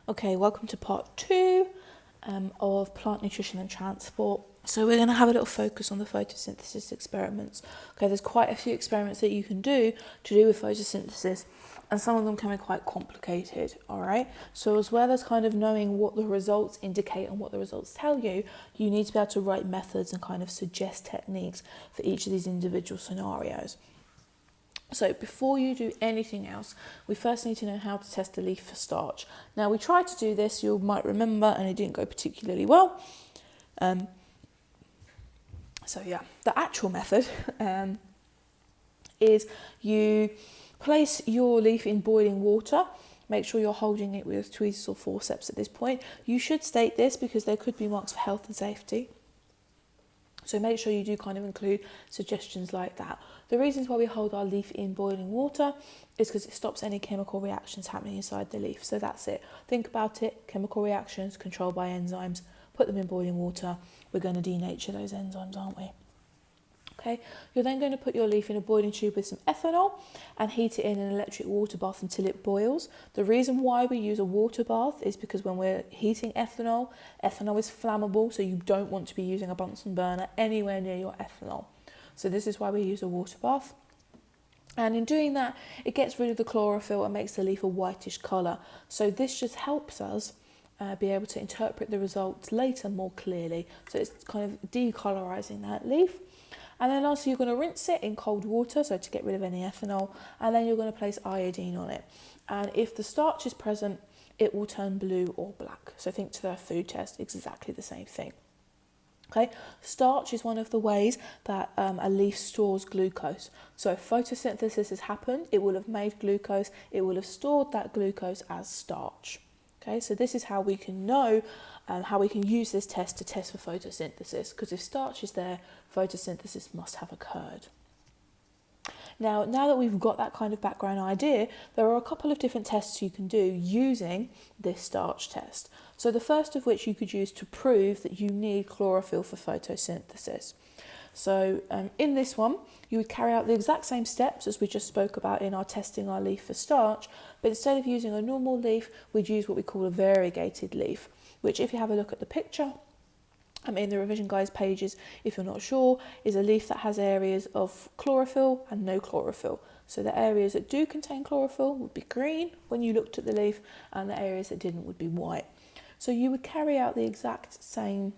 Okay, welcome to part 2 of plant nutrition and transport. So we're going to have a little focus on the photosynthesis experiments. Okay, there's quite a few experiments that you can do to do with photosynthesis, and some of them can be quite complicated, all right? So as well as kind of knowing what the results indicate and what the results tell you, you need to be able to write methods and kind of suggest techniques for each of these individual scenarios. So before you do anything else, we first need to know how to test a leaf for starch. Now we tried to do this, you might remember, and it didn't go particularly well. The actual method is you place your leaf in boiling water. Make sure you're holding it with tweezers or forceps at this point. You should state this because there could be marks for health and safety. So make sure you do kind of include suggestions like that. The reasons why we hold our leaf in boiling water is because it stops any chemical reactions happening inside the leaf. So that's it. Think about it. Chemical reactions controlled by enzymes. Put them in boiling water. We're going to denature those enzymes, aren't we? Okay, you're then going to put your leaf in a boiling tube with some ethanol and heat it in an electric water bath until it boils. The reason why we use a water bath is because when we're heating ethanol, ethanol is flammable, so you don't want to be using a Bunsen burner anywhere near your ethanol. So this is why we use a water bath. And in doing that, it gets rid of the chlorophyll and makes the leaf a whitish colour. So this just helps us be able to interpret the results later more clearly. So it's kind of decolorising that leaf. And then lastly, you're going to rinse it in cold water, so to get rid of any ethanol, and then you're going to place iodine on it. And if the starch is present, it will turn blue or black. So think to the food test, it's exactly the same thing. Okay, starch is one of the ways that a leaf stores glucose. So if photosynthesis has happened, it will have made glucose, it will have stored that glucose as starch. Okay, so this is how we can know how we can use this test to test for photosynthesis, because if starch is there, photosynthesis must have occurred. Now that we've got that kind of background idea, there are a couple of different tests you can do using this starch test. So the first of which you could use to prove that you need chlorophyll for photosynthesis. So in this one, you would carry out the exact same steps as we just spoke about in our testing our leaf for starch, but instead of using a normal leaf, we'd use what we call a variegated leaf, which if you have a look at the picture, in the revision guides pages, if you're not sure, is a leaf that has areas of chlorophyll and no chlorophyll. So the areas that do contain chlorophyll would be green when you looked at the leaf, and the areas that didn't would be white. So you would carry out the exact same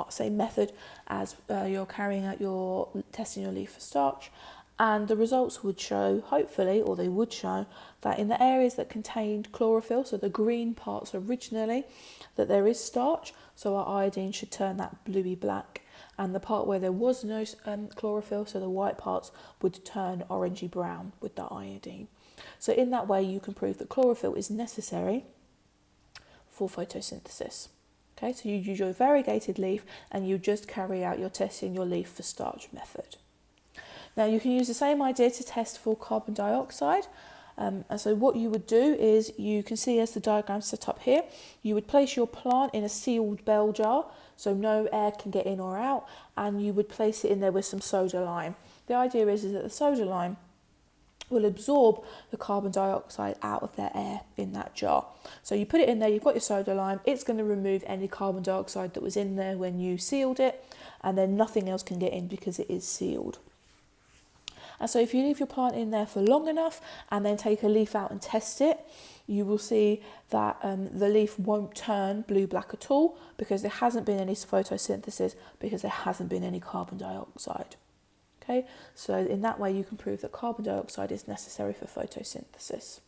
same method as you're carrying out your testing your leaf for starch, and the results would show, hopefully, or they would show, that in the areas that contained chlorophyll, so the green parts originally, that there is starch, so our iodine should turn that bluey black, and the part where there was no chlorophyll, so the white parts, would turn orangey brown with the iodine. So in that way you can prove that chlorophyll is necessary for photosynthesis. Okay, so you use your variegated leaf and you just carry out your testing your leaf for starch method. Now you can use the same idea to test for carbon dioxide. And so what you would do is, you can see as the diagram set up here, you would place your plant in a sealed bell jar so no air can get in or out, and you would place it in there with some soda lime. The idea is that the soda lime will absorb the carbon dioxide out of their air in that jar. So you put it in there, you've got your soda lime, it's going to remove any carbon dioxide that was in there when you sealed it, and then nothing else can get in because it is sealed. And so if you leave your plant in there for long enough and then take a leaf out and test it, you will see that the leaf won't turn blue-black at all, because there hasn't been any photosynthesis, because there hasn't been any carbon dioxide. Okay, so in that way you can prove that carbon dioxide is necessary for photosynthesis.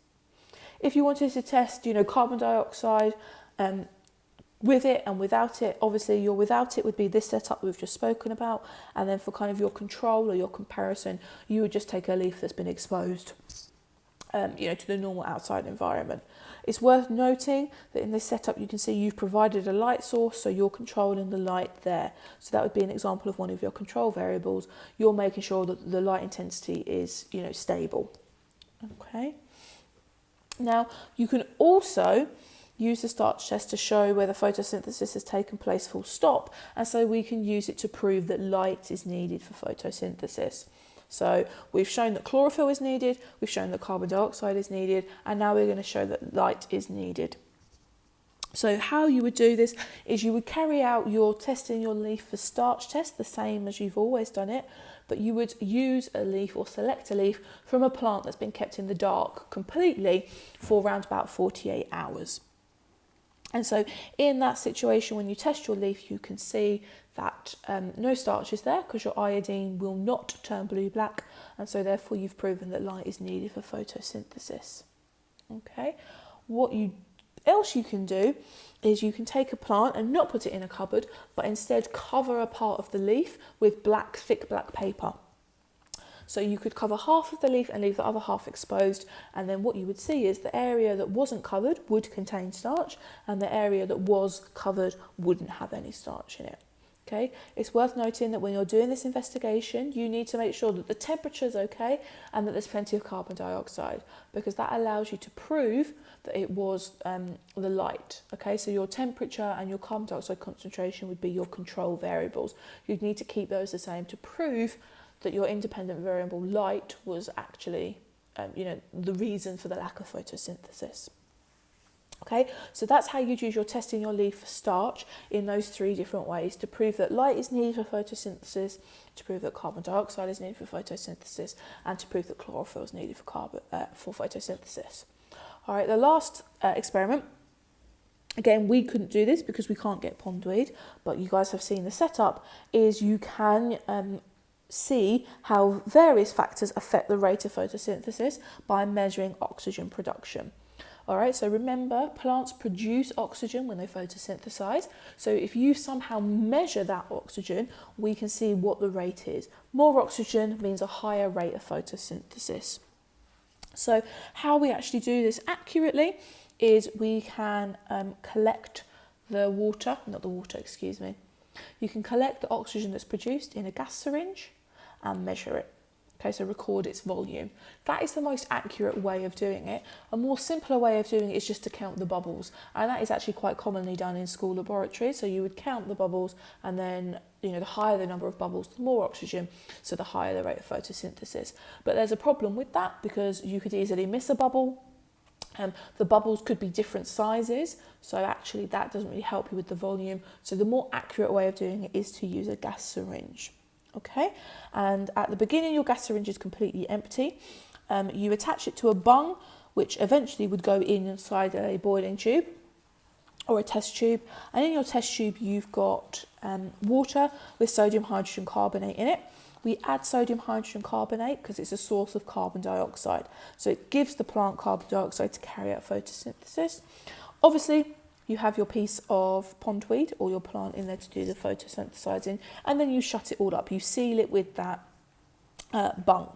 If you wanted to test, carbon dioxide with it and without it, obviously your without it would be this setup we've just spoken about, and then for kind of your control or your comparison, you would just take a leaf that's been exposed to the normal outside environment. It's worth noting that in this setup you can see you've provided a light source, so you're controlling the light there. So that would be an example of one of your control variables. You're making sure that the light intensity is stable. Okay. Now you can also use the starch test to show whether photosynthesis has taken place full stop, and so we can use it to prove that light is needed for photosynthesis. So we've shown that chlorophyll is needed, we've shown that carbon dioxide is needed, and now we're going to show that light is needed. So how you would do this is you would carry out your testing your leaf for starch test, the same as you've always done it, but you would use a leaf or select a leaf from a plant that's been kept in the dark completely for around about 48 hours. And so in that situation, when you test your leaf, you can see that no starch is there because your iodine will not turn blue-black, and so therefore you've proven that light is needed for photosynthesis. Okay, what else you can do is you can take a plant and not put it in a cupboard, but instead cover a part of the leaf with thick black paper. So you could cover half of the leaf and leave the other half exposed, and then what you would see is the area that wasn't covered would contain starch, and the area that was covered wouldn't have any starch in it. Okay, it's worth noting that when you're doing this investigation, you need to make sure that the temperature is okay and that there's plenty of carbon dioxide, because that allows you to prove that it was the light. Okay, so your temperature and your carbon dioxide concentration would be your control variables. You'd need to keep those the same to prove that your independent variable light was actually the reason for the lack of photosynthesis. Okay, so that's how you'd use your testing your leaf for starch in those 3 different ways: to prove that light is needed for photosynthesis, to prove that carbon dioxide is needed for photosynthesis, and to prove that chlorophyll is needed for photosynthesis. All right, the last experiment, again, we couldn't do this because we can't get pondweed, but you guys have seen the setup, is you can see how various factors affect the rate of photosynthesis by measuring oxygen production. All right, so remember, plants produce oxygen when they photosynthesize. So if you somehow measure that oxygen, we can see what the rate is. More oxygen means a higher rate of photosynthesis. So how we actually do this accurately is we can collect the water, You can collect the oxygen that's produced in a gas syringe and measure it. Okay, so record its volume. That is the most accurate way of doing it. A more simpler way of doing it is just to count the bubbles, and that is actually quite commonly done in school laboratories. So you would count the bubbles, and then the higher the number of bubbles, the more oxygen, so the higher the rate of photosynthesis. But there's a problem with that because you could easily miss a bubble. The bubbles could be different sizes, so actually that doesn't really help you with the volume. So the more accurate way of doing it is to use a gas syringe. Okay, and at the beginning your gas syringe is completely empty. You attach it to a bung, which eventually would go inside a boiling tube or a test tube, and in your test tube you've got water with sodium hydrogen carbonate in it. We add sodium hydrogen carbonate because it's a source of carbon dioxide, so it gives the plant carbon dioxide to carry out photosynthesis. Obviously you have your piece of pondweed or your plant in there to do the photosynthesizing, and then you shut it all up. You seal it with that bung.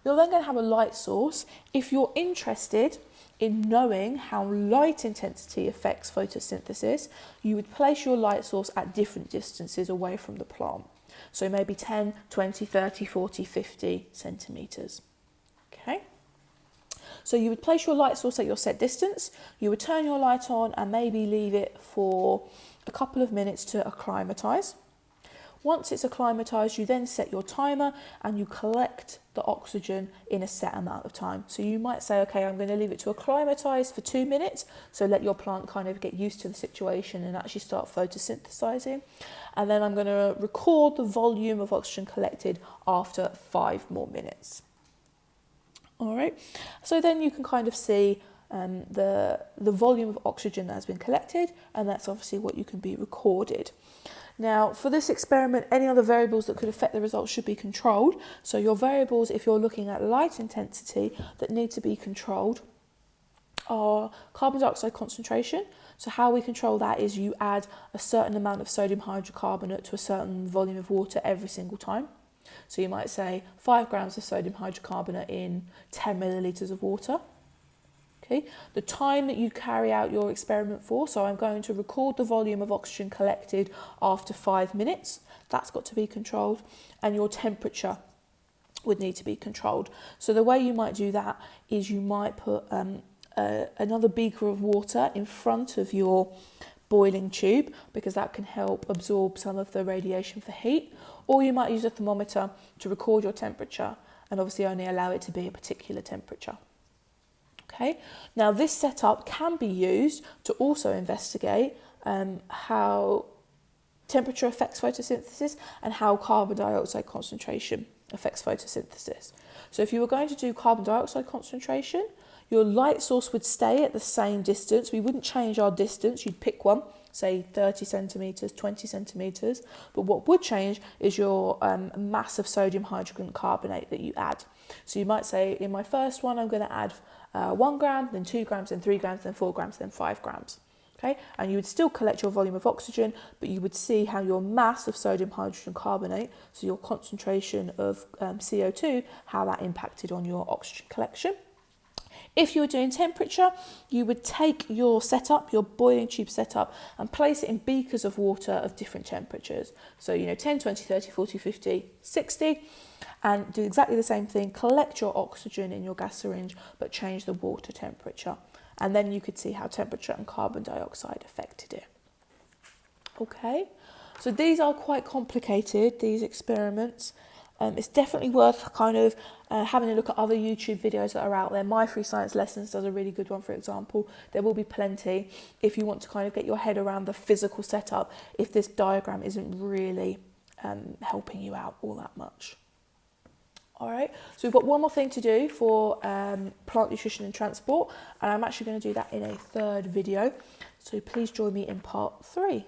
You're then going to have a light source. If you're interested in knowing how light intensity affects photosynthesis, you would place your light source at different distances away from the plant. So maybe 10, 20, 30, 40, 50 centimetres. Okay. So you would place your light source at your set distance, you would turn your light on and maybe leave it for a couple of minutes to acclimatise. Once it's acclimatised, you then set your timer and you collect the oxygen in a set amount of time. So you might say, okay, I'm going to leave it to acclimatise for 2 minutes, so let your plant kind of get used to the situation and actually start photosynthesising. And then I'm going to record the volume of oxygen collected after 5 more minutes. All right, so then you can kind of see the volume of oxygen that has been collected, and that's obviously what you can be recorded. Now, for this experiment, any other variables that could affect the results should be controlled. So your variables, if you're looking at light intensity, that need to be controlled are carbon dioxide concentration. So how we control that is you add a certain amount of sodium hydrocarbonate to a certain volume of water every single time. So you might say 5 grams of sodium hydrocarbonate in 10 millilitres of water. Okay. The time that you carry out your experiment for, so I'm going to record the volume of oxygen collected after 5 minutes, that's got to be controlled, and your temperature would need to be controlled. So the way you might do that is you might put another beaker of water in front of your boiling tube, because that can help absorb some of the radiation for heat, or you might use a thermometer to record your temperature and obviously only allow it to be a particular temperature. Okay, now this setup can be used to also investigate how temperature affects photosynthesis and how carbon dioxide concentration affects photosynthesis. So if you were going to do carbon dioxide concentration, your light source would stay at the same distance. We wouldn't change our distance. You'd pick one, say 30 centimetres, 20 centimetres. But what would change is your mass of sodium hydrogen carbonate that you add. So you might say, in my first one, I'm going to add 1 gram, then 2 grams, then 3 grams, then 4 grams, then 5 grams. Okay, and you would still collect your volume of oxygen, but you would see how your mass of sodium hydrogen carbonate, so your concentration of CO2, how that impacted on your oxygen collection. If you were doing temperature, you would take your setup, your boiling tube setup, and place it in beakers of water of different temperatures. So, 10, 20, 30, 40, 50, 60, and do exactly the same thing. Collect your oxygen in your gas syringe, but change the water temperature. And then you could see how temperature and carbon dioxide affected it. Okay, so these are quite complicated, these experiments. It's definitely worth kind of having a look at other YouTube videos that are out there. My Free Science Lessons does a really good one, for example. There will be plenty if you want to kind of get your head around the physical setup if this diagram isn't really helping you out all that much. All right, so we've got one more thing to do for plant nutrition and transport, and I'm actually going to do that in a third video. So please join me in part 3.